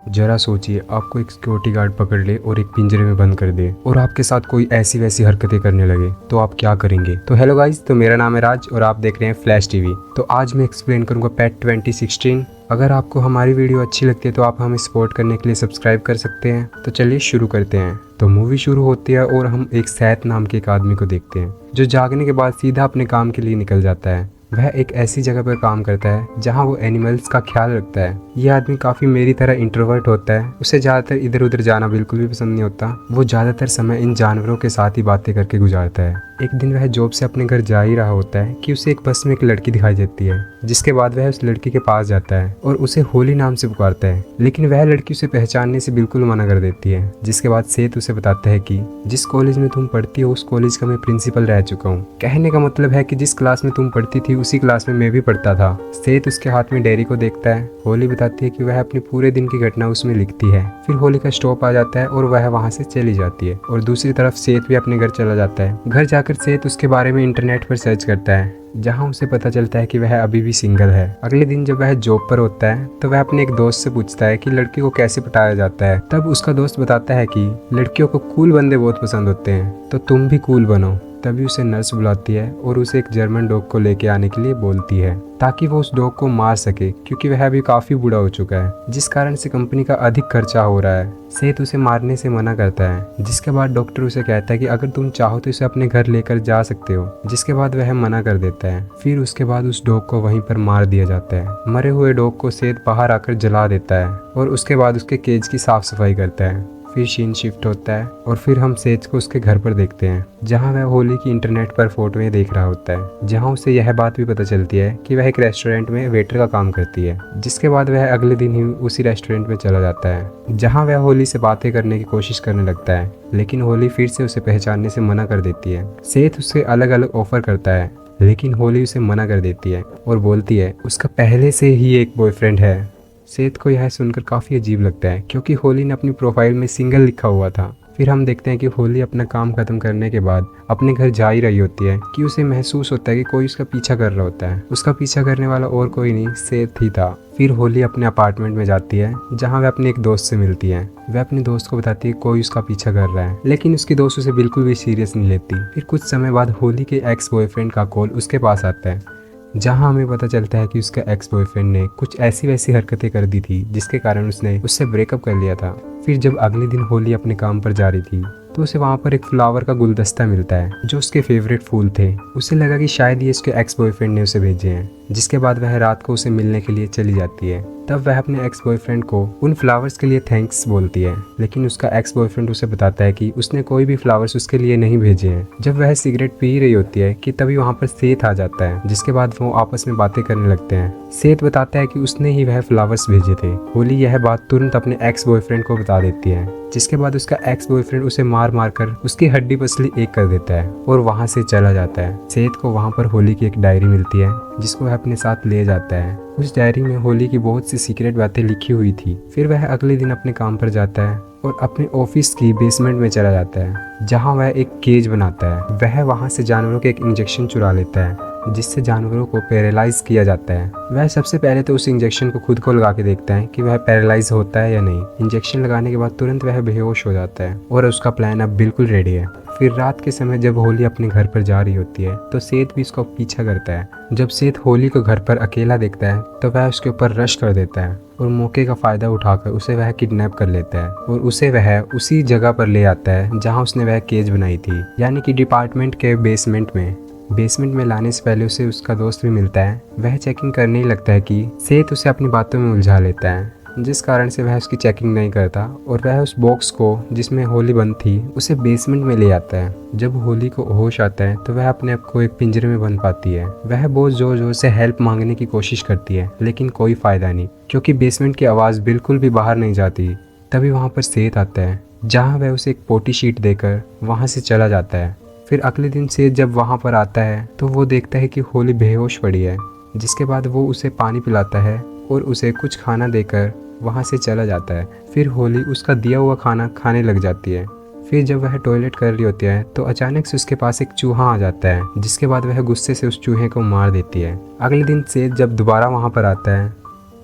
जरा सोचिए, आपको एक सिक्योरिटी गार्ड पकड़ ले और एक पिंजरे में बंद कर दे और आपके साथ कोई ऐसी वैसी हरकतें करने लगे तो आप क्या करेंगे। तो हेलो गाइस, तो मेरा नाम है राज और आप देख रहे हैं फ्लैश टीवी। तो आज मैं एक्सप्लेन करूंगा पेट 2016। अगर आपको हमारी वीडियो अच्छी लगती है तो आप हमें सपोर्ट करने के लिए सब्सक्राइब कर सकते हैं। तो चलिए शुरू करते हैं। तो मूवी शुरू होती है और हम एक सैद नाम के एक आदमी को देखते हैं जो जागने के बाद सीधा अपने काम के लिए निकल जाता है। वह एक ऐसी जगह पर काम करता है जहां वो एनिमल्स का ख्याल रखता है। यह आदमी काफ़ी मेरी तरह इंट्रोवर्ट होता है। उसे ज़्यादातर इधर उधर जाना बिल्कुल भी पसंद नहीं होता। वो ज़्यादातर समय इन जानवरों के साथ ही बातें करके गुजारता है। एक दिन वह जॉब से अपने घर जा ही रहा होता है कि उसे एक बस में एक लड़की दिखाई देती है, जिसके बाद वह उस लड़की के पास जाता है और उसे होली नाम से पुकारता है। लेकिन वह लड़की उसे पहचानने से बिल्कुल मना कर देती है। जिसके बाद सेत उसे बताता है कि जिस कॉलेज में तुम पढ़ती हो उस कॉलेज का मैं प्रिंसिपल रह चुका हूँ। कहने का मतलब है कि जिस क्लास में तुम पढ़ती थी उसी क्लास में मैं भी पढ़ता था। सेत उसके हाथ में डायरी को देखता है। होली बताती है कि वह अपने पूरे दिन की घटना उसमें लिखती है। फिर होली का स्टॉप आ जाता है और वह वहाँ से चली जाती है और दूसरी तरफ सेत भी अपने घर चला जाता है। घर जाकर सेत उसके बारे में इंटरनेट पर सर्च करता है, जहां उसे पता चलता है कि वह अभी भी सिंगल है। अगले दिन जब वह जॉब पर होता है तो वह अपने एक दोस्त से पूछता है कि लड़की को कैसे पटाया जाता है। तब उसका दोस्त बताता है कि लड़कियों को कूल बंदे बहुत पसंद होते हैं, तो तुम भी कूल बनो। तभी उसे नर्स बुलाती है और उसे एक जर्मन डॉग को लेके आने के लिए बोलती है ताकि वो उस डॉग को मार सके, क्योंकि वह अभी काफी बूढ़ा हो चुका है, जिस कारण से कंपनी का अधिक खर्चा हो रहा है। सेत उसे मारने से मना करता है, जिसके बाद डॉक्टर उसे कहता है कि अगर तुम चाहो तो इसे अपने घर लेकर जा सकते हो, जिसके बाद वह मना कर देता है। फिर उसके बाद उस डॉग को वहीं पर मार दिया जाता है। मरे हुए डॉग को सेत बाहर आकर जला देता है और उसके बाद उसके केज की साफ सफाई करता है। फिर सीन शिफ्ट होता है और फिर हम सेज को उसके घर पर देखते हैं, जहां वह होली की इंटरनेट पर फोटोएं देख रहा होता है, जहां उसे यह बात भी पता चलती है कि वह एक रेस्टोरेंट में वेटर का काम करती है। जिसके बाद वह अगले दिन ही उसी रेस्टोरेंट में चला जाता है, जहां वह होली से बातें करने की कोशिश करने लगता है, लेकिन होली फिर से उसे पहचानने से मना कर देती है। सेत उससे अलग अलग ऑफर करता है, लेकिन होली उसे मना कर देती है और बोलती है उसका पहले से ही एक बॉयफ्रेंड है। सेत को यह सुनकर काफ़ी अजीब लगता है, क्योंकि होली ने अपनी प्रोफाइल में सिंगल लिखा हुआ था। फिर हम देखते हैं कि होली अपना काम खत्म करने के बाद अपने घर जा ही रही होती है कि उसे महसूस होता है कि कोई उसका पीछा कर रहा होता है। उसका पीछा करने वाला और कोई नहीं, सेत ही था। फिर होली अपने अपार्टमेंट में जाती है, जहां वह अपने एक दोस्त से मिलती है। वह अपने दोस्त को बताती है कोई उसका पीछा कर रहा है, लेकिन उसकी दोस्त उसे बिल्कुल भी सीरियस नहीं लेती। फिर कुछ समय बाद होली के एक्स बॉयफ्रेंड का कॉल उसके पास आता है, जहां हमें पता चलता है कि उसका एक्स बॉयफ्रेंड ने कुछ ऐसी वैसी हरकतें कर दी थी, जिसके कारण उसने उससे ब्रेकअप कर लिया था। फिर जब अगले दिन होली अपने काम पर जा रही थी तो उसे वहाँ पर एक फ्लावर का गुलदस्ता मिलता है जो उसके फेवरेट फूल थे। उसे लगा कि शायद ये उसके एक्स बॉयफ्रेंड ने उसे भेजे हैं, जिसके बाद वह रात को उसे मिलने के लिए चली जाती है। तब वह अपने एक्स बॉयफ्रेंड को उन फ्लावर्स के लिए थैंक्स बोलती है, लेकिन उसका एक्स बॉयफ्रेंड उसे बताता है कि उसने कोई भी फ्लावर्स उसके लिए नहीं भेजे हैं। जब वह सिगरेट पी रही होती है कि तभी वहाँ पर सेत आ जाता है, जिसके बाद वो आपस में बातें करने लगते हैं। सेत बताता है कि उसने ही वह फ्लावर्स भेजे थे। होली यह बात तुरंत अपने एक्स बॉयफ्रेंड को बता देती है, जिसके बाद उसका एक्स बॉयफ्रेंड उसे मार मार कर उसकी हड्डी पसली एक कर देता है और वहाँ से चला जाता है। सेत को वहाँ पर होली की एक डायरी मिलती है, जिसको वह अपने साथ ले जाता है। उस डायरी में होली की बहुत सी सीक्रेट बातें लिखी हुई थी। फिर वह अगले दिन अपने काम पर जाता है और अपने ऑफिस की बेसमेंट में चला जाता है, जहाँ वह एक केज बनाता है। वह वहाँ से जानवरों के एक इंजेक्शन चुरा लेता है, जिससे जानवरों को पैरालाइज किया जाता है। वह सबसे पहले तो उस इंजेक्शन को खुद को लगा के देखता है कि वह पैरालाइज होता है या नहीं। इंजेक्शन लगाने के बाद तुरंत वह बेहोश हो जाता है और उसका प्लान अब बिल्कुल रेडी है। फिर रात के समय जब होली अपने घर पर जा रही होती है तो सेत भी उसका पीछा करता है। जब सेत होली को घर पर अकेला देखता है तो वह उसके ऊपर रश कर देता है और मौके का फायदा उठाकर उसे वह किडनैप कर लेता है और उसे वह उसी जगह पर ले आता है जहां उसने वह केज बनाई थी, यानी कि डिपार्टमेंट के बेसमेंट में। बेसमेंट में लाने से पहले उसे उसका दोस्त भी मिलता है। वह चेकिंग करने ही लगता है कि सेत उसे अपनी बातों में उलझा लेता है, जिस कारण से वह उसकी चेकिंग नहीं करता और वह उस बॉक्स को जिसमें होली बंद थी उसे बेसमेंट में ले आता है। जब होली को होश आता है तो वह अपने आप को एक पिंजरे में बंद पाती है। वह बहुत जोर जोर से हेल्प मांगने की कोशिश करती है, लेकिन कोई फायदा नहीं, क्योंकि बेसमेंट की आवाज़ बिल्कुल भी बाहर नहीं जाती। तभी वहाँ पर सेत आता है, जहाँ वह उसे एक पोटी शीट देकर वहाँ से चला जाता है। फिर अगले दिन सेत जब वहाँ पर आता है तो वो देखता है कि होली बेहोश पड़ी है, जिसके बाद वो उसे पानी पिलाता है और उसे कुछ खाना देकर वहाँ से चला जाता है। फिर होली उसका दिया हुआ खाना खाने लग जाती है। फिर जब वह टॉयलेट कर रही होती है तो अचानक से उसके पास एक चूहा आ जाता है, जिसके बाद वह गुस्से से उस चूहे को मार देती है। अगले दिन सेत जब दोबारा वहाँ पर आता है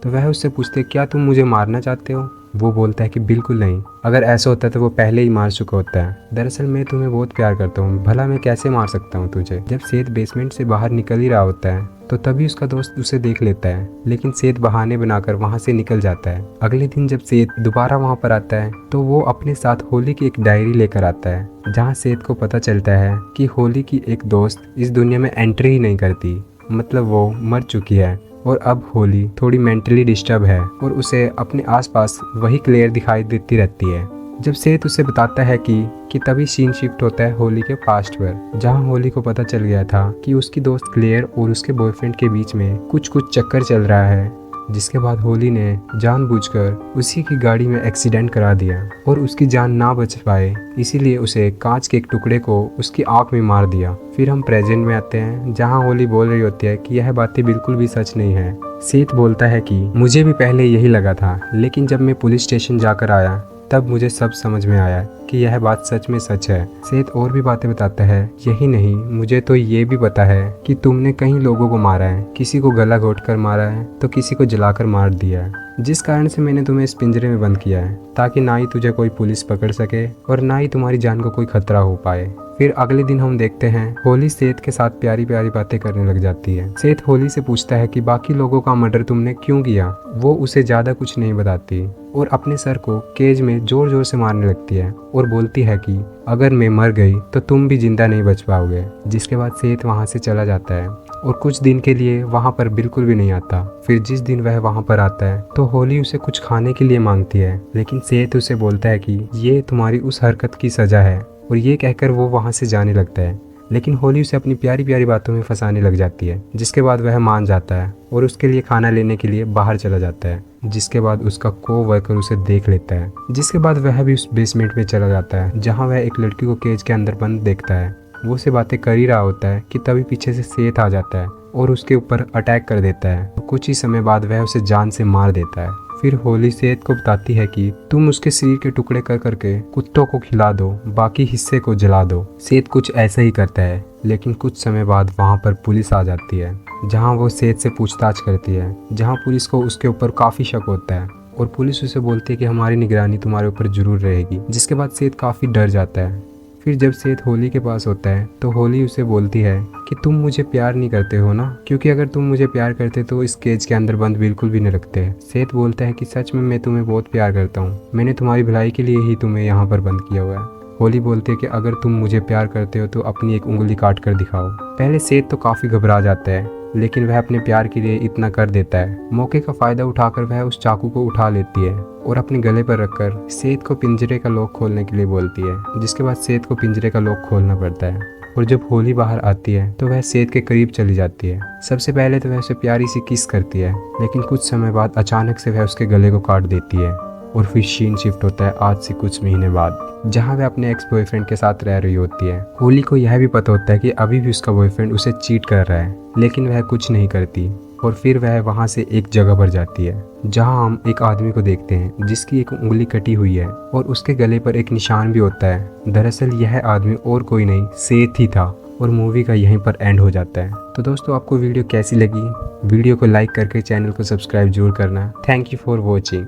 तो वह उससे पूछते क्या तुम मुझे मारना चाहते हो। वो बोलता है कि बिल्कुल नहीं, अगर ऐसा होता तो वो पहले ही मार चुका होता है। दरअसल मैं तुम्हें बहुत प्यार करता हूँ, भला मैं कैसे मार सकता हूँ तुझे। जब सेठ बेसमेंट से बाहर निकल ही रहा होता है तो तभी उसका दोस्त उसे देख लेता है, लेकिन सेठ बहाने बनाकर वहाँ से निकल जाता है। अगले दिन जब सेठ दोबारा वहाँ पर आता है तो वो अपने साथ होली की एक डायरी लेकर आता है, जहाँ सेठ को पता चलता है कि होली की एक दोस्त इस दुनिया में एंट्री ही नहीं करती, मतलब वो मर चुकी है। और अब होली थोड़ी मेंटली डिस्टर्ब है और उसे अपने आसपास वही क्लेयर दिखाई देती रहती है। जब सेठ उसे बताता है कि तभी सीन शिफ्ट होता है होली के पास्ट पर, जहां होली को पता चल गया था कि उसकी दोस्त क्लेयर और उसके बॉयफ्रेंड के बीच में कुछ चक्कर चल रहा है। जिसके बाद होली ने जानबूझकर उसी की गाड़ी में एक्सीडेंट करा दिया और उसकी जान ना बच पाए, इसीलिए उसे कांच के एक टुकड़े को उसकी आंख में मार दिया। फिर हम प्रेजेंट में आते हैं, जहां होली बोल रही होती है कि यह बातें बिल्कुल भी सच नहीं है। सेठ बोलता है कि मुझे भी पहले यही लगा था, लेकिन जब मैं पुलिस स्टेशन जाकर आया तब मुझे सब समझ में आया कि यह बात सच में सच है। सेठ और भी बातें बताता है, यही नहीं, मुझे तो ये भी पता है कि तुमने कई लोगों को मारा है, किसी को गला घोंटकर मारा है तो किसी को जलाकर मार दिया है, जिस कारण से मैंने तुम्हें इस पिंजरे में बंद किया है, ताकि ना ही तुझे कोई पुलिस पकड़ सके और ना ही तुम्हारी जान को कोई खतरा हो पाए। फिर अगले दिन हम देखते हैं होली सेठ के साथ प्यारी प्यारी बातें करने लग जाती है। सेठ होली से पूछता है कि बाकी लोगों का मर्डर तुमने क्यों किया। वो उसे ज्यादा कुछ नहीं बताती और अपने सर को केज में जोर जोर से मारने लगती है और बोलती है कि अगर मैं मर गई तो तुम भी जिंदा नहीं बच पाओगे। जिसके बाद सेठ वहाँ से चला जाता है और कुछ दिन के लिए वहाँ पर बिल्कुल भी नहीं आता। फिर जिस दिन वह वहाँ पर आता है तो होली उसे कुछ खाने के लिए मांगती है, लेकिन सेठ उसे बोलता है कि ये तुम्हारी उस हरकत की सजा है, और ये कहकर वो वहाँ से जाने लगता है। लेकिन होली उसे अपनी प्यारी प्यारी बातों में फंसाने लग जाती है, जिसके बाद वह मान जाता है और उसके लिए खाना लेने के लिए बाहर चला जाता है। जिसके बाद उसका कोवर्कर उसे देख लेता है, जिसके बाद वह भी उस बेसमेंट में चला जाता है, जहाँ वह एक लड़की को केज के अंदर बंद देखता है। वो से बातें कर ही रहा होता है कि तभी पीछे से सेठ आ जाता है और उसके ऊपर अटैक कर देता है। तो कुछ ही समय बाद वह उसे जान से मार देता है। फिर होली सेठ को बताती है कि तुम उसके शरीर के टुकड़े कर करके कुत्तों को खिला दो, बाकी हिस्से को जला दो। सेठ कुछ ऐसा ही करता है, लेकिन कुछ समय बाद वहाँ पर पुलिस आ जाती है, जहाँ वो सेठ से पूछताछ करती है, जहाँ पुलिस को उसके ऊपर काफ़ी शक होता है और पुलिस उसे बोलती है कि हमारी निगरानी तुम्हारे ऊपर जरूर रहेगी। जिसके बाद सेठ काफ़ी डर जाता है। फिर जब सेठ होली के पास होता है तो होली उसे बोलती है कि तुम मुझे प्यार नहीं करते हो ना, क्योंकि अगर तुम मुझे प्यार करते तो इस केज के अंदर बंद बिल्कुल भी नहीं रखते। सेठ बोलता है कि सच में मैं तुम्हें बहुत प्यार करता हूँ, मैंने तुम्हारी भलाई के लिए ही तुम्हें यहाँ पर बंद किया हुआ है। होली बोलती है कि अगर तुम मुझे प्यार करते हो तो अपनी एक उंगली काट कर दिखाओ। पहले सेठ तो काफ़ी घबरा जाता है, लेकिन वह अपने प्यार के लिए इतना कर देता है। मौके का फ़ायदा उठाकर वह उस चाकू को उठा लेती है और अपने गले पर रखकर सेठ को पिंजरे का लॉक खोलने के लिए बोलती है। जिसके बाद सेठ को पिंजरे का लॉक खोलना पड़ता है और जब होली बाहर आती है तो वह सेठ के करीब चली जाती है। सबसे पहले तो वह उसे प्यारी सी किस करती है, लेकिन कुछ समय बाद अचानक से वह उसके गले को काट देती है और फिर सीन शिफ्ट होता है आज से कुछ महीने बाद, जहाँ वह अपने एक्स बॉयफ्रेंड के साथ रह रही होती है। होली को यह भी पता होता है कि अभी भी उसका बॉयफ्रेंड उसे चीट कर रहा है, लेकिन वह कुछ नहीं करती और फिर वह वहाँ से एक जगह पर जाती है, जहाँ हम एक आदमी को देखते हैं जिसकी एक उंगली कटी हुई है और उसके गले पर एक निशान भी होता है। दरअसल यह आदमी और कोई नहीं, सेठ ही था और मूवी का यहीं पर एंड हो जाता है। तो दोस्तों, आपको वीडियो कैसी लगी? वीडियो को लाइक करके चैनल को सब्सक्राइब जरूर करना। Thank you for watching.